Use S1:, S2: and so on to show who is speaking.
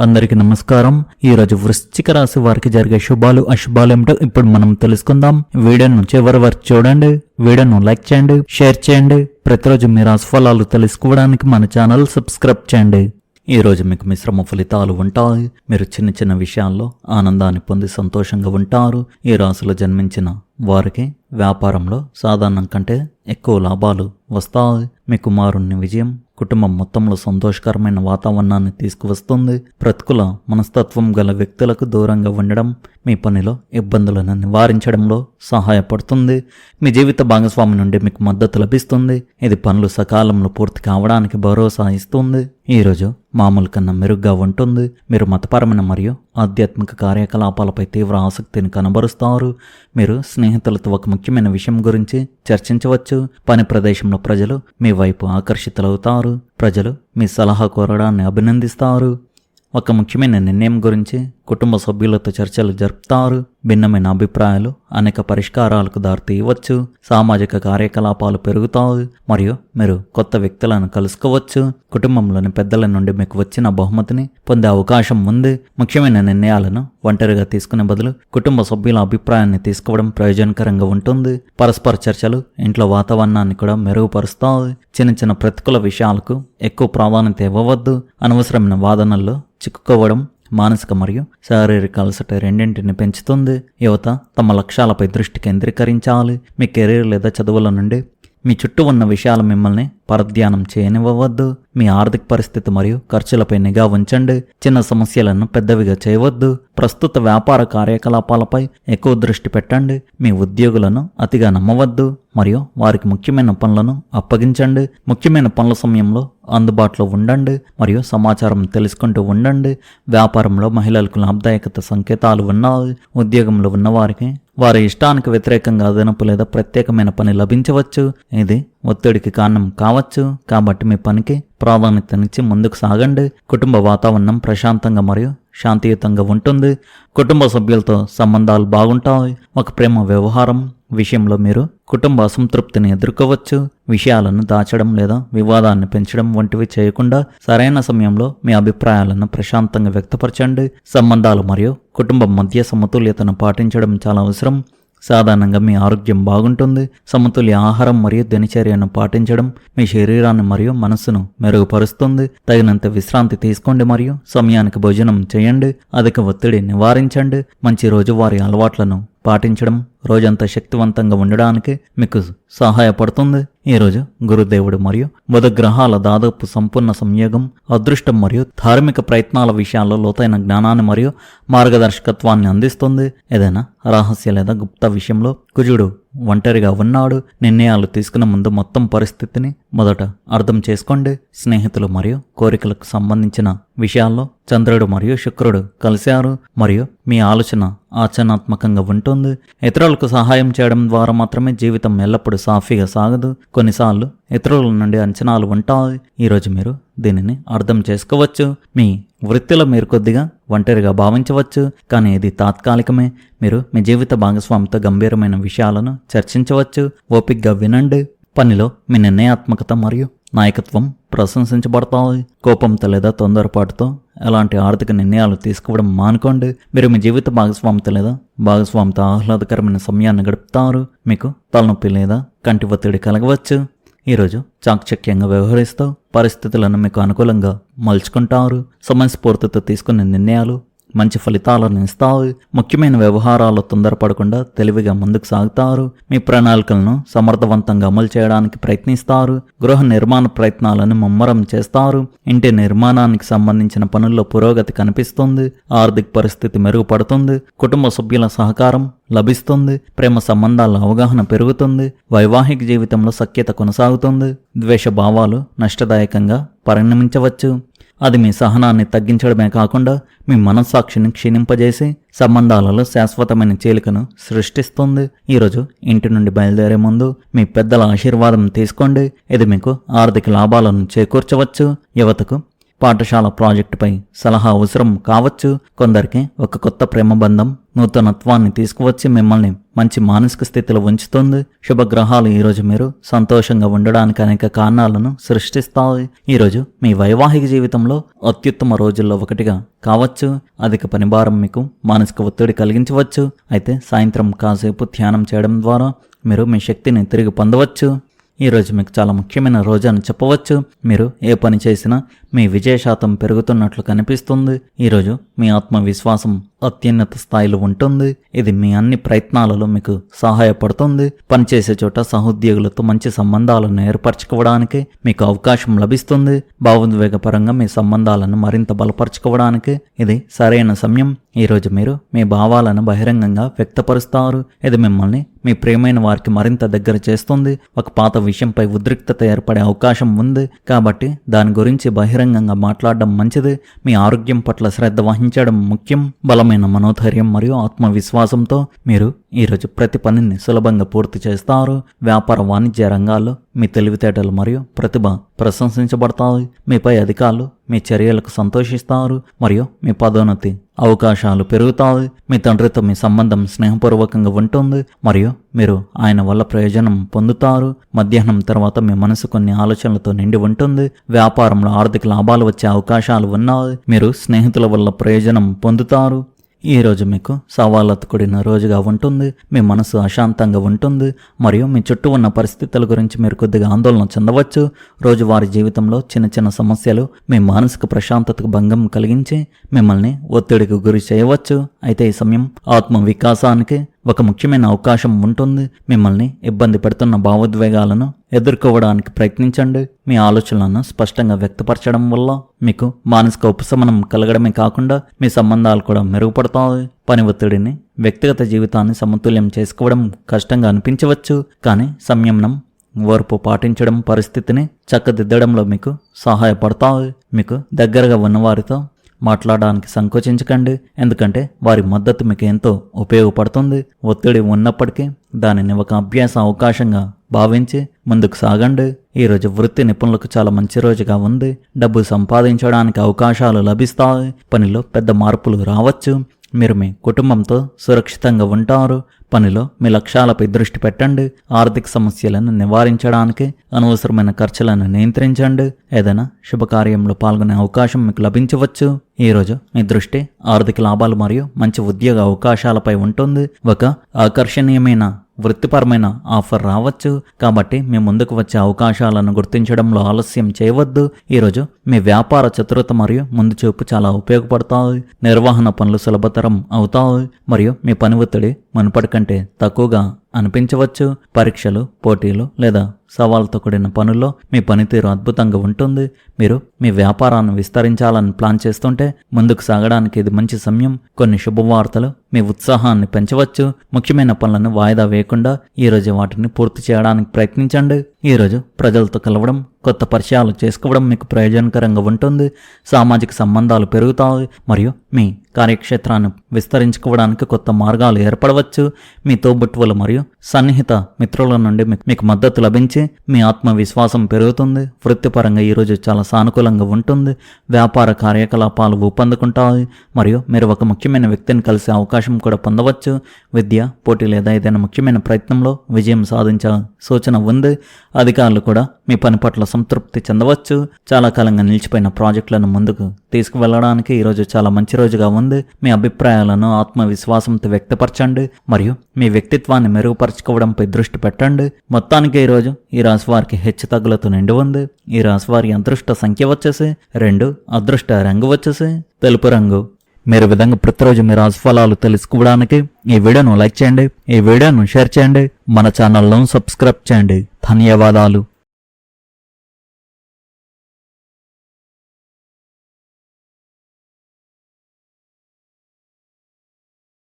S1: అందరికీ నమస్కారం. ఈ రోజు వృశ్చిక రాశి వారికి జరిగే శుభాలు అశుభాలు ఏమిటో ఇప్పుడు మనం తెలుసుకుందాం. వీడియోను చివరి వరకు చూడండి. వీడియోను లైక్ చేయండి, షేర్ చేయండి. ప్రతిరోజు మీ రాశి ఫలాలు తెలుసుకోవడానికి మన ఛానల్ సబ్స్క్రైబ్ చేయండి. ఈ రోజు మీకు మిశ్రమ ఫలితాలు ఉంటాయి. మీరు చిన్న చిన్న విషయాల్లో ఆనందాన్ని పొంది సంతోషంగా ఉంటారు. ఈ రాశిలో జన్మించిన వారికి వ్యాపారంలో సాధారణం కంటే ఎక్కువ లాభాలు వస్తాయి. మీ కుమారుని విజయం కుటుంబం మొత్తంలో సంతోషకరమైన వాతావరణాన్ని తీసుకువస్తుంది. ప్రతికూల మనస్తత్వం గల వ్యక్తులకు దూరంగా ఉండడం మీ పనిలో ఇబ్బందులను నివారించడంలో సహాయపడుతుంది. మీ జీవిత భాగస్వామి నుండి మీకు మద్దతు లభిస్తుంది. ఇది పనులు సకాలంలో పూర్తి కావడానికి భరోసా ఇస్తుంది. ఈరోజు మామూలు కన్నా మెరుగ్గా ఉంటుంది. మీరు మతపరమైన మరియు ఆధ్యాత్మిక కార్యకలాపాలపై తీవ్ర ఆసక్తిని కనబరుస్తారు. మీరు స్నేహితులతో ఒక ముఖ్యమైన విషయం గురించి చర్చించవచ్చు. పని ప్రదేశంలో ప్రజలు మీ వైపు ఆకర్షితులవుతారు. ప్రజలు మీ సలహా కోరడాన్ని అభినందిస్తారు. ఒక ముఖ్యమైన నిర్ణయం గురించి కుటుంబ సభ్యులతో చర్చలు జరుపుతారు. భిన్నమైన అభిప్రాయాలు అనేక పరిష్కారాలకు దారితీయవచ్చు. సామాజిక కార్యకలాపాలు పెరుగుతాయి మరియు మీరు కొత్త వ్యక్తులను కలుసుకోవచ్చు. కుటుంబంలోని పెద్దల నుండి మీకు వచ్చిన బహుమతిని పొందే అవకాశం ఉంది. ముఖ్యమైన నిర్ణయాలను ఒంటరిగా తీసుకునే బదులు కుటుంబ సభ్యుల అభిప్రాయాన్ని తీసుకోవడం ప్రయోజనకరంగా ఉంటుంది. పరస్పర చర్చలు ఇంట్లో వాతావరణాన్ని కూడా మెరుగుపరుస్తాయి. చిన్న చిన్న ప్రతికూల విషయాలకు ఎక్కువ ప్రాధాన్యత ఇవ్వవద్దు. అనవసరమైన వాదనల్లో చిక్కుకోవడం మానసిక మరియు శారీరక అలసట రెండింటిని పెంచుతుంది. యువత తమ లక్ష్యాలపై దృష్టి కేంద్రీకరించాలి. మీ కెరీర్ లేదా చదువుల నుండి మీ చుట్టూ ఉన్న విషయాలు మిమ్మల్ని పరధ్యానం చేయనివ్వవద్దు. మీ ఆర్థిక పరిస్థితి మరియు ఖర్చులపై నిఘా ఉంచండి. చిన్న సమస్యలను పెద్దవిగా చేయవద్దు. ప్రస్తుత వ్యాపార కార్యకలాపాలపై ఎక్కువ దృష్టి పెట్టండి. మీ ఉద్యోగులను అతిగా నమ్మవద్దు మరియు వారికి ముఖ్యమైన పనులను అప్పగించండి. ముఖ్యమైన పనుల సమయంలో అందుబాటులో ఉండండి మరియు సమాచారం తెలుసుకుంటూ ఉండండి. వ్యాపారంలో మహిళలకు లాభదాయకత సంకేతాలు ఉన్నాయి. ఉద్యోగంలో ఉన్నవారికి వారి ఇష్టానికి వ్యతిరేకంగా అదనపు లేదా ప్రత్యేకమైన పని లభించవచ్చు. ఇది ఒత్తిడికి కారణం కావచ్చు. కాబట్టి మీ పనికి ప్రాధాన్యతనిచ్చి ముందుకు సాగండి. కుటుంబ వాతావరణం ప్రశాంతంగా మరియు శాంతియుతంగా ఉంటుంది. కుటుంబ సభ్యులతో సంబంధాలు బాగుంటాయి. ఒక ప్రేమ వ్యవహారం విషయంలో మీరు కుటుంబ అసంతృప్తిని ఎదుర్కోవచ్చు. విషయాలను దాచడం లేదా వివాదాన్ని పెంచడం వంటివి చేయకుండా సరైన సమయంలో మీ అభిప్రాయాలను ప్రశాంతంగా వ్యక్తపరచండి. సంబంధాలు మరియు కుటుంబం మధ్య సమతుల్యతను పాటించడం చాలా అవసరం. సాధారణంగా మీ ఆరోగ్యం బాగుంటుంది. సమతుల్య ఆహారం మరియు దినచర్యను పాటించడం మీ శరీరాన్ని మరియు మనస్సును మెరుగుపరుస్తుంది. తగినంత విశ్రాంతి తీసుకోండి మరియు సమయానికి భోజనం చేయండి. అధిక ఒత్తిడి నివారించండి. మంచి రోజువారీ అలవాట్లను పాటించడం రోజంతా శక్తివంతంగా ఉండడానికి మీకు సహాయపడుతుంది. ఈరోజు గురుదేవుడు మరియు బుధ గ్రహాల దాదాపు సంపూర్ణ సంయోగం అదృష్టం మరియు ధార్మిక ప్రయత్నాల విషయాల్లో లోతైన జ్ఞానాన్ని మరియు మార్గదర్శకత్వాన్ని అందిస్తుంది. ఏదైనా రహస్య లేదా గుప్త విషయంలో కుజుడు ఒంటరిగా ఉన్నాడు. నిర్ణయాలు తీసుకునే ముందు మొత్తం పరిస్థితిని మొదట అర్థం చేసుకోండి. స్నేహితులు మరియు కోరికలకు సంబంధించిన విషయాల్లో చంద్రుడు మరియు శుక్రుడు కలిశారు మరియు మీ ఆలోచన ఆచరణాత్మకంగా ఉంటుంది. ఇతరులకు సహాయం చేయడం ద్వారా మాత్రమే జీవితం ఎల్లప్పుడూ సాఫీగా సాగదు. కొన్నిసార్లు ఇతరుల నుండి అంచనాలు ఉంటాయి. ఈరోజు మీరు దీనిని అర్థం చేసుకోవచ్చు. మీ వృత్తిలో మీరు కొద్దిగా ఒంటరిగా భావించవచ్చు, కానీ ఇది తాత్కాలికమే. మీరు మీ జీవిత భాగస్వామితో గంభీరమైన విషయాలను చర్చించవచ్చు. ఓపికగా వినండి. పనిలో మీ నిర్ణయాత్మకత మరియు నాయకత్వం ప్రశంసించబడతాయి. కోపంతో లేదా తొందరపాటుతో ఎలాంటి ఆర్థిక నిర్ణయాలు తీసుకోవడం మానుకోండి. మీరు మీ జీవిత భాగస్వామితో లేదా భాగస్వామితో ఆహ్లాదకరమైన సమయాన్ని గడుపుతారు. మీకు తలనొప్పి లేదా కంటి ఒత్తిడి కలగవచ్చు. ఈరోజు చాకచక్యంగా వ్యవహరిస్తూ పరిస్థితులను మీకు అనుకూలంగా మలుచుకుంటారు. సమయస్ఫూర్తితో తీసుకునే నిర్ణయాలు మంచి ఫలితాలను ఇస్తాయి. ముఖ్యమైన వ్యవహారాలు తొందరపడకుండా తెలివిగా ముందుకు సాగుతారు. మీ ప్రణాళికలను సమర్థవంతంగా అమలు చేయడానికి ప్రయత్నిస్తారు. గృహ నిర్మాణ ప్రయత్నాలను ముమ్మరం చేస్తారు. ఇంటి నిర్మాణానికి సంబంధించిన పనుల్లో పురోగతి కనిపిస్తుంది. ఆర్థిక పరిస్థితి మెరుగుపడుతుంది. కుటుంబ సభ్యుల సహకారం లభిస్తుంది. ప్రేమ సంబంధాల అవగాహన పెరుగుతుంది. వైవాహిక జీవితంలో సఖ్యత కొనసాగుతుంది. ద్వేష భావాలు నష్టదాయకంగా పరిణమించవచ్చు. అది మీ సహనాన్ని తగ్గించడమే కాకుండా మీ మనస్సాక్షిని క్షీణింపజేసి సంబంధాలలో శాశ్వతమైన చీలికను సృష్టిస్తుంది. ఈరోజు ఇంటి నుండి బయలుదేరే ముందు మీ పెద్దల ఆశీర్వాదం తీసుకోండి. ఇది మీకు ఆర్థిక లాభాలను చేకూర్చవచ్చు. యువతకు పాఠశాల ప్రాజెక్టుపై సలహా అవసరం కావచ్చు. కొందరికి ఒక కొత్త ప్రేమ బంధం నూతనత్వాన్ని తీసుకువచ్చి మిమ్మల్ని మంచి మానసిక స్థితిలో ఉంచుతుంది. శుభగ్రహాలు ఈరోజు మీరు సంతోషంగా ఉండడానికి అనేక కారణాలను సృష్టిస్తాయి. ఈరోజు మీ వైవాహిక జీవితంలో అత్యుత్తమ రోజుల్లో ఒకటిగా కావచ్చు. అధిక పనిభారం మీకు మానసిక ఒత్తిడి కలిగించవచ్చు. అయితే సాయంత్రం కాసేపు ధ్యానం చేయడం ద్వారా మీరు మీ శక్తిని తిరిగి పొందవచ్చు. ఈరోజు మీకు చాలా ముఖ్యమైన రోజు అని చెప్పవచ్చు. మీరు ఏ పని చేసినా మీ విజయ శాతం పెరుగుతున్నట్లు కనిపిస్తుంది. ఈరోజు మీ ఆత్మవిశ్వాసం అత్యున్నత స్థాయిలో ఉంటుంది. ఇది మీ అన్ని ప్రయత్నాలలో మీకు సహాయపడుతుంది. పనిచేసే చోట సహోద్యోగులతో మంచి సంబంధాలను ఏర్పరచుకోవడానికి మీకు అవకాశం లభిస్తుంది. భావోద్వేగపరంగా మీ సంబంధాలను మరింత బలపరచుకోవడానికి ఇది సరైన సమయం. ఈరోజు మీరు మీ భావాలను బహిరంగంగా వ్యక్తపరుస్తారు. ఇది మిమ్మల్ని మీ ప్రియమైన వారికి మరింత దగ్గర చేస్తుంది. ఒక పాత విషయంపై ఉద్రిక్తత ఏర్పడే అవకాశం ఉంది కాబట్టి దాని గురించి బహిరంగంగా మాట్లాడడం మంచిది. మీ ఆరోగ్యం పట్ల శ్రద్ధ వహించడం ముఖ్యం. బలమైన మనోధైర్యం మరియు ఆత్మవిశ్వాసంతో మీరు ఈరోజు ప్రతి పనిని సులభంగా పూర్తి చేస్తారు. వ్యాపార వాణిజ్య రంగాల్లో మీ తెలివితేటలు మరియు ప్రతిభ ప్రశంసించబడతాయి. మీపై అధికారులు మీ చర్యలకు సంతోషిస్తారు మరియు మీ పదోన్నతి అవకాశాలు పెరుగుతాయి. మీ తండ్రితో మీ సంబంధం స్నేహపూర్వకంగా ఉంటుంది మరియు మీరు ఆయన వల్ల ప్రయోజనం పొందుతారు. మధ్యాహ్నం తర్వాత మీ మనసు కొన్ని ఆలోచనలతో నిండి ఉంటుంది. వ్యాపారంలో ఆర్థిక లాభాలు వచ్చే అవకాశాలు ఉన్నాయి. మీరు స్నేహితుల వల్ల ప్రయోజనం పొందుతారు. ఈ రోజు మీకు సవాళ్లతో కూడిన రోజుగా ఉంటుంది. మీ మనసు అశాంతంగా ఉంటుంది మరియు మీ చుట్టూ ఉన్న పరిస్థితుల గురించి మీరు కొద్దిగా ఆందోళన చెందవచ్చు. రోజువారీ జీవితంలో చిన్న చిన్న సమస్యలు మీ మానసిక ప్రశాంతతకు భంగం కలిగించి మిమ్మల్ని ఒత్తిడికి గురి చేయవచ్చు. అయితే ఈ సమయం ఆత్మ వికాసానికి ఒక ముఖ్యమైన అవకాశం ఉంటుంది. మిమ్మల్ని ఇబ్బంది పెడుతున్న భావోద్వేగాలను ఎదుర్కోవడానికి ప్రయత్నించండి. మీ ఆలోచనలను స్పష్టంగా వ్యక్తపరచడం వల్ల మీకు మానసిక ఉపశమనం కలగడమే కాకుండా మీ సంబంధాలు కూడా మెరుగుపడతాయి. పని ఒత్తిడిని వ్యక్తిగత జీవితాన్ని సమతుల్యం చేసుకోవడం కష్టంగా అనిపించవచ్చు, కానీ సంయమనం ఓర్పు పాటించడం పరిస్థితిని చక్కదిద్దడంలో మీకు సహాయపడతాయి. మీకు దగ్గరగా ఉన్నవారితో మాట్లాడడానికి సంకోచించకండి, ఎందుకంటే వారి మద్దతు మీకు ఎంతో ఉపయోగపడుతుంది. ఒత్తిడి ఉన్నప్పటికీ దానిని ఒక అభ్యాస అవకాశంగా భావించి ముందుకు సాగండి. ఈరోజు వృత్తి నిపుణులకు చాలా మంచి రోజుగా ఉంది. డబ్బు సంపాదించడానికి అవకాశాలు లభిస్తాయి. పనిలో పెద్ద మార్పులు రావచ్చు. మీరు మీ కుటుంబంతో సురక్షితంగా ఉంటారు. పనిలో మీ లక్ష్యాలపై దృష్టి పెట్టండి. ఆర్థిక సమస్యలను నివారించడానికి అనవసరమైన ఖర్చులను నియంత్రించండి. ఏదైనా శుభకార్యంలో పాల్గొనే అవకాశం మీకు లభించవచ్చు. ఈరోజు మీ దృష్టి ఆర్థిక లాభాలు మరియు మంచి ఉద్యోగ అవకాశాలపై ఉంటుంది. ఒక ఆకర్షణీయమైన వృత్తిపరమైన ఆఫర్ రావచ్చు, కాబట్టి మీ ముందుకు వచ్చే అవకాశాలను గుర్తించడంలో ఆలస్యం చేయవద్దు. ఈరోజు మీ వ్యాపార చతురత మరియు ముందు చూపు చాలా ఉపయోగపడతాయి. నిర్వహణ పనులు సులభతరం అవుతాయి మరియు మీ పని ఒత్తిడి మునుపటి కంటే తక్కువగా అనిపించవచ్చు. పరీక్షలు, పోటీలు లేదా సవాళ్ళతో కూడిన పనుల్లో మీ పనితీరు అద్భుతంగా ఉంటుంది. మీరు మీ వ్యాపారాన్ని విస్తరించాలని ప్లాన్ చేస్తుంటే ముందుకు సాగడానికి ఇది మంచి సమయం. కొన్ని శుభవార్తలు మీ ఉత్సాహాన్ని పెంచవచ్చు. ముఖ్యమైన పనులను వాయిదా వేయకుండా ఈరోజు వాటిని పూర్తి చేయడానికి ప్రయత్నించండి. ఈరోజు ప్రజలతో కలవడం, కొత్త పరిచయాలు చేసుకోవడం మీకు ప్రయోజనకరంగా ఉంటుంది. సామాజిక సంబంధాలు పెరుగుతాయి మరియు మీ కార్యక్షేత్రాన్ని విస్తరించుకోవడానికి కొత్త మార్గాలు ఏర్పడవచ్చు. మీ తోబుట్టువులు మరియు సన్నిహిత మిత్రుల నుండి మీకు మద్దతు లభించి మీ ఆత్మవిశ్వాసం పెరుగుతుంది. వృత్తిపరంగా ఈరోజు చాలా సానుకూలంగా ఉంటుంది. వ్యాపార కార్యకలాపాలు ఊపందుకుంటాయి మరియు మీరు ఒక ముఖ్యమైన వ్యక్తిని కలిసే అవకాశం కూడా పొందవచ్చు. విద్య, పోటీ లేదా ఏదైనా ముఖ్యమైన ప్రయత్నంలో విజయం సాధించే సూచన ఉంది. అధికారులు కూడా మీ పని పట్ల సంతృప్తి చెందవచ్చు. చాలా కాలంగా నిలిచిపోయిన ప్రాజెక్టులను ముందుకు తీసుకువెళ్ళడానికి ఈరోజు చాలా మంచి రోజుగా ఉంది. మీ అభిప్రాయాలను ఆత్మవిశ్వాసంతో వ్యక్తపరచండి మరియు మీ వ్యక్తిత్వాన్ని మెరుగుపరచుకోవడంపై దృష్టి పెట్టండి. మొత్తానికి ఈరోజు ఈ రాశి వారికి హెచ్చు తగ్గులతో నిండి ఉంది. ఈ రాశి వారి అదృష్ట సంఖ్య వచ్చేసి 2, అదృష్ట రంగు వచ్చేసి తెలుపు రంగు. మీరు విధంగా ప్రతిరోజు మీ రాశి ఫలాలు తెలుసుకోవడానికి ఈ వీడియోను లైక్ చేయండి, ఈ వీడియోను షేర్ చేయండి, మన ఛానల్ను సబ్స్క్రైబ్ చేయండి. ధన్యవాదాలు.